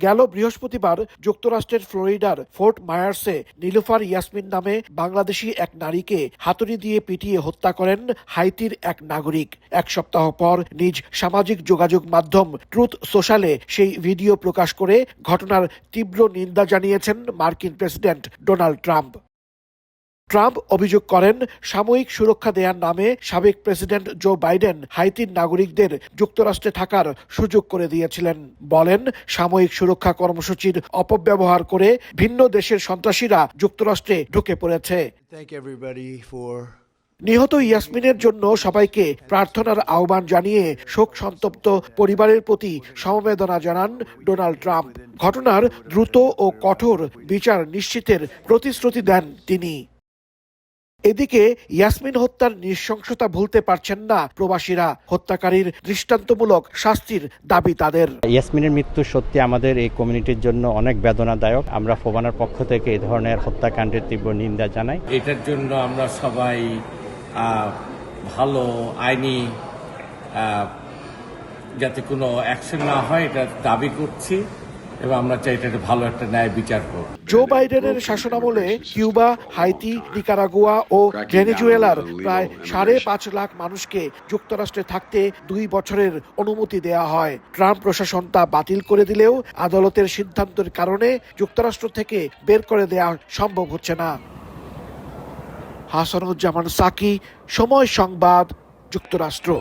গেল বৃহস্পতিবার যুক্তরাষ্ট্রের ফ্লোরিডার ফোর্ট মায়ার্সে নীলুফার ইয়াসমিন নামে বাংলাদেশি এক নারীকে হাতুড়ি দিয়ে পিটিয়ে হত্যা করেন হাইতির এক নাগরিক। এক সপ্তাহ পর নিজ সামাজিক যোগাযোগ মাধ্যম ট্রুথ সোশ্যালে সেই ভিডিও প্রকাশ করে ঘটনার তীব্র নিন্দা জানিয়েছেন মার্কিন প্রেসিডেন্ট ডোনাল্ড ট্রাম্প। ট্রাম্প অভিযোগ করেন, সাময়িক সুরক্ষা দেওয়ার নামে সাবেক প্রেসিডেন্ট জো বাইডেন হাইতির নাগরিকদের যুক্তরাষ্ট্রে থাকার সুযোগ করে দিয়েছিলেন। বলেন, সাময়িক সুরক্ষা কর্মসূচির অপব্যবহার করে ভিন্ন দেশের সন্ত্রাসীরা যুক্তরাষ্ট্রে ঢুকে পড়েছে। নিহত ইয়াসমিনের জন্য সবাইকে প্রার্থনার আহ্বান জানিয়ে শোক সন্তপ্ত পরিবারের প্রতি সমবেদনা জানান ডোনাল্ড ট্রাম্প। ঘটনার দ্রুত ও কঠোর বিচার নিশ্চিতের প্রতিশ্রুতি দেন তিনি। এদিকে ইয়াসমিন হত্যার নৃশংসতা ভুলতে পারছেন না প্রবাসীরা। হত্যাকারীর দৃষ্টান্তমূলক শাস্তির দাবি তাদের। ইয়াসমিনের মৃত্যু সত্যি আমাদের এই কমিউনিটির জন্য অনেক বেদনাদায়ক। আমরা ফোবানার পক্ষ থেকে এই ধরনের হত্যাকাণ্ডের তীব্র নিন্দা জানাই। এটার জন্য আমরা সবাই ভালো আইনি যাতে কোনো অ্যাকশন না হয় এটা দাবি করছি এবং আমরা চাই এটা ভালো একটা ন্যায় বিচার করব। জো বাইডেনের শাসনামলে কিউবা, হাইতি, নিকারাগুয়া ও ভেনেজুয়েলার প্রায় 5.5 লাখ মানুষকে যুক্তরাষ্ট্রে থাকতে 2 বছরের অনুমতি দেয়া হয়। ট্রাম্প প্রশাসন তা বাতিল করে দিলেও আদালতের সিদ্ধান্তের কারণে যুক্তরাষ্ট্র থেকে বের করে দেয়া সম্ভব হচ্ছে না। হাসানুজ্জামান সাকি, সময় সংবাদ, যুক্তরাষ্ট্র।